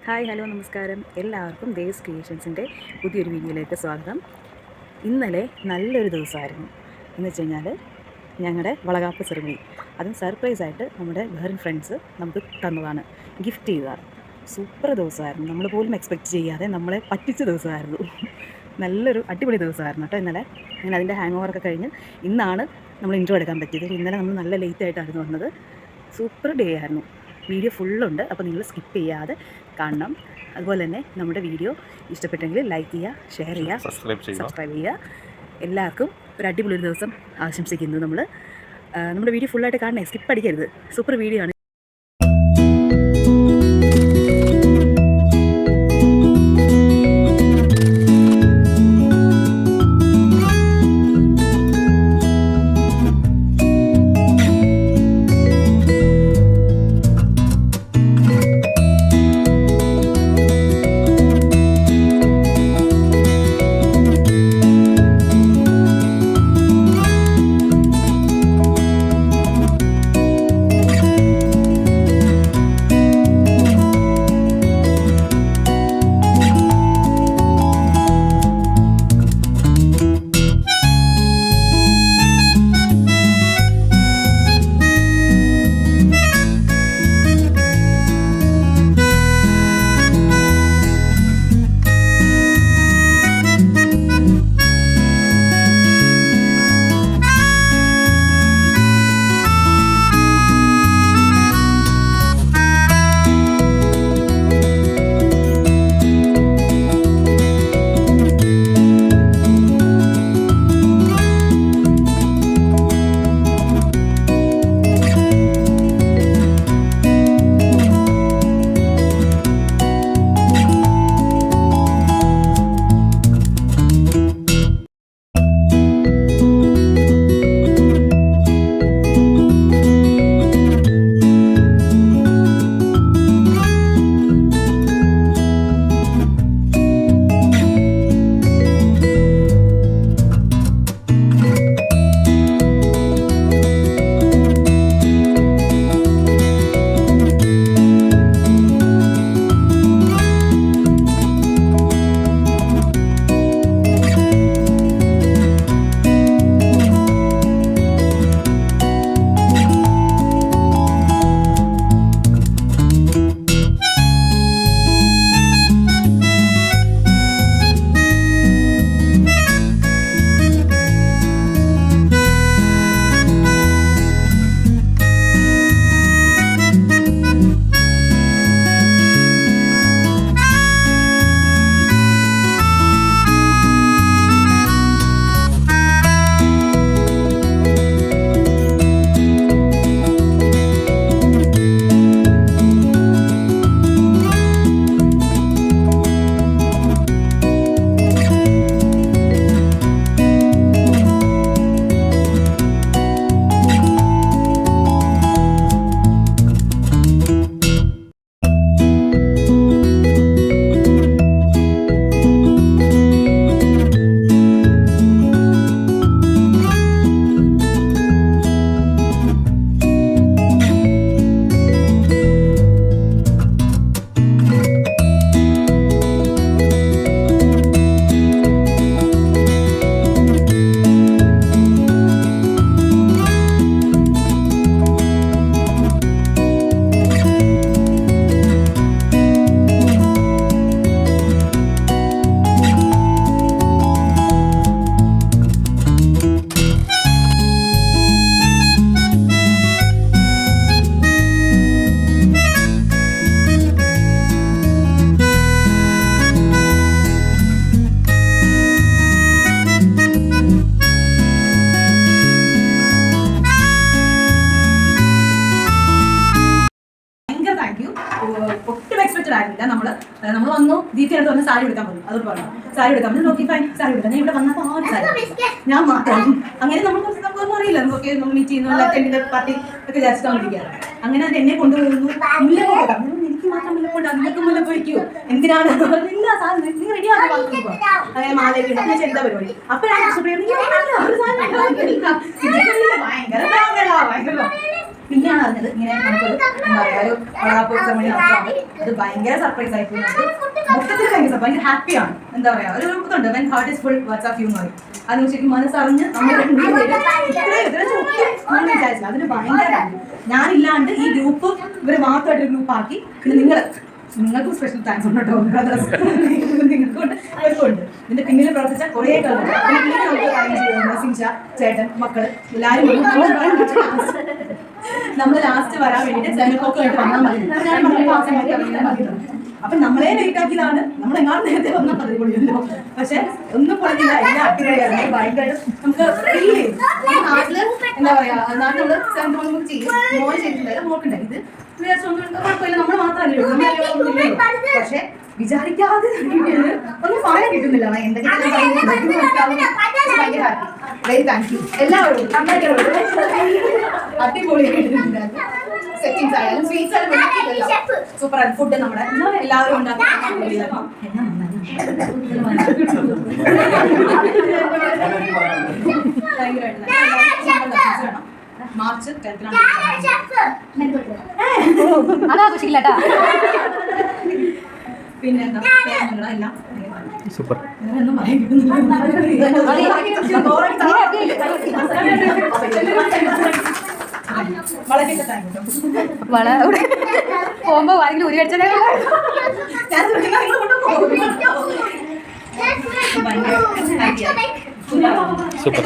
Hi hello നമസ്കാരം. എല്ലാവർക്കും ദേവ്സ് ക്രിയേഷൻസിൻ്റെ പുതിയൊരു വീഡിയോയിലേക്ക് സ്വാഗതം. ഇന്നലെ നല്ലൊരു ദിവസമായിരുന്നു. എന്ന് വെച്ച് കഴിഞ്ഞാൽ ഞങ്ങളുടെ വളകാപ്പ് സെറിമണി, അതും സർപ്രൈസായിട്ട് നമ്മുടെ വേറെ ഫ്രണ്ട്സ് നമുക്ക് തന്നതാണ്, ഗിഫ്റ്റ് ചെയ്തതാണ്. സൂപ്പർ ദിവസമായിരുന്നു. നമ്മൾ പോലും എക്സ്പെക്റ്റ് ചെയ്യാതെ നമ്മളെ പറ്റിച്ച ദിവസമായിരുന്നു. നല്ലൊരു അടിപൊളി ദിവസമായിരുന്നു കേട്ടോ ഇന്നലെ. അങ്ങനെ അതിൻ്റെ ഹാങ് ഓവറൊക്കെ കഴിഞ്ഞ് ഇന്നാണ് നമ്മൾ ഇൻട്രോ എടുക്കാൻ പറ്റിയത്. ഇന്നലെ നമ്മൾ നല്ല ലേറ്റായിട്ടായിരുന്നു വന്നത്. സൂപ്പർ ഡേ ആയിരുന്നു. വീഡിയോ ഫുള്ളുണ്ട്, അപ്പോൾ നിങ്ങൾ സ്കിപ്പ് ചെയ്യാതെ കാണണം. അതുപോലെ തന്നെ നമ്മുടെ വീഡിയോ ഇഷ്ടപ്പെട്ടെങ്കിൽ ലൈക്ക് ചെയ്യുക, ഷെയർ ചെയ്യുക, സബ്സ്ക്രൈബ് ചെയ്യുക. എല്ലാവർക്കും ഒരു അടിപൊളി ദിവസം ആശംസിക്കുന്നു. നമ്മുടെ വീഡിയോ ഫുള്ളായിട്ട് കാണണേ, സ്കിപ്പ് അടിക്കരുത്. സൂപ്പർ വീഡിയോ ആണ്. ഒട്ടും എക്സ്പെക്റ്റഡ് ആയിരുന്നില്ല. നമ്മൾ വന്നു ദീപ്തിയായിട്ട് വന്ന് സാരി എടുക്കാൻ പോകും. അതുകൊണ്ട് പറഞ്ഞു സാരി എടുക്കാൻ പറ്റും, നോക്കി ഫൈൻ സാരി എടുക്കാം. ഞാൻ ഇവിടെ വന്നപ്പോൾ സാരി ഞാൻ മാത്രം. അങ്ങനെ നമുക്കൊന്നും അറിയില്ല. നമുക്ക് നമ്മൾ മീറ്റ് ചെയ്യുന്നു, അറ്റൻഡിന്റെ പാർട്ടി ഒക്കെ വിചാരിച്ചിട്ട് വന്നിരിക്കുകയാണ്. അങ്ങനെ അത് എന്നെ കൊണ്ടുപോകുന്നു. മുല്ലപ്പൂ എനിക്ക് മാത്രം മുല്ലപ്പൂണ്ട്, നിങ്ങൾക്ക് മുല്ലപ്പൂ വയ്ക്കൂ എന്തിനാണ്? ഇല്ല സാധനം നിങ്ങൾ റെഡിയാണ്. അങ്ങനെ മാലയൊക്കെ ഞാൻ എന്താ പരിപാടി അപ്പോഴാണ് ഭയങ്കര പിന്നെയാണ് അറിഞ്ഞത് ഇങ്ങനെ നമുക്കൊരു എന്താ പറയുക ഒരു വളകാപ്പ് സെറമണി നടത്തുന്നത്. അത് ഭയങ്കര സർപ്രൈസ് ആയി പോയി. മൊത്തത്തിൽ ഭയങ്കര ഹാപ്പിയാണ്. എന്താ പറയുക ഒരു ഇതുണ്ട് when heart is full what's of you എന്ന് പറയും. അത് ശരിക്കും മനസ്സറിഞ്ഞ് നമ്മൾ വിചാരിച്ചില്ല. അതിന് ഭയങ്കര ഞാനില്ലാണ്ട് ഈ ഗ്രൂപ്പ് ഇവര് മാത്രമായിട്ടൊരു ഗ്രൂപ്പ് ആക്കി. പിന്നെ നിങ്ങൾക്കും സ്പെഷ്യൽ താങ്ക്സ് ഉണ്ട് കേട്ടോ. നിങ്ങൾക്കുണ്ട് അവർക്കുണ്ട്. ഇതിന്റെ പിന്നിൽ പ്രവർത്തിച്ച കുറേ കളുണ്ട്. ചേട്ടൻ മക്കള് എല്ലാവരും നമ്മൾ ലാസ്റ്റ് വരാൻ വേണ്ടിട്ട് ജനക്കൊക്കെ വന്നാൽ മതി. അപ്പൊ നമ്മളെ ലേറ്റ് ആക്കിയതാണ്. നമ്മൾ എങ്ങാനും നേരത്തെ വന്നാൽ മതി പൊളിയല്ലോ. പക്ഷെ ഒന്നും പൊളിഞ്ഞില്ല. എല്ലാം അടിപൊളിയായിരുന്നു. ഭയങ്കരമായിട്ട് നമുക്ക് ഫീൽ ചെയ്യും. നാട്ടില് എന്താ പറയാ നാട്ടിൽ നമ്മള് നമുക്ക് ചെയ്യും. മോൻ ചെയ്തിട്ടുണ്ടായിരുന്നു. മോക്കുണ്ടായി. ഇത് കുഴപ്പമില്ല. നമ്മൾ മാത്രമല്ലോ പക്ഷെ വിചാരിക്കാതെ ഒന്നും പറയാൻ കിട്ടുന്നില്ല. വെരി താങ്ക് യു എല്ലാവരും. അടിപൊളിയായിട്ട് സെറ്റിംഗ്സ് ആയാലും സ്വീറ്റ്സ് ആയാലും സൂപ്പർ ആണ്. ഫുഡ് നമ്മുടെ എല്ലാവരും ഉണ്ടാക്കി മാർച്ച് 10 അതാഘോഷിക്കില്ലട്ടാ. പിന്നെ എന്താ എല്ലാം സൂപ്പർ. ഒന്നും പറയാൻ കിട്ടുന്നില്ല. പോകുമ്പോ ആരെങ്കിലും ഉരി അടിച്ചാൽ സൂപ്പർ.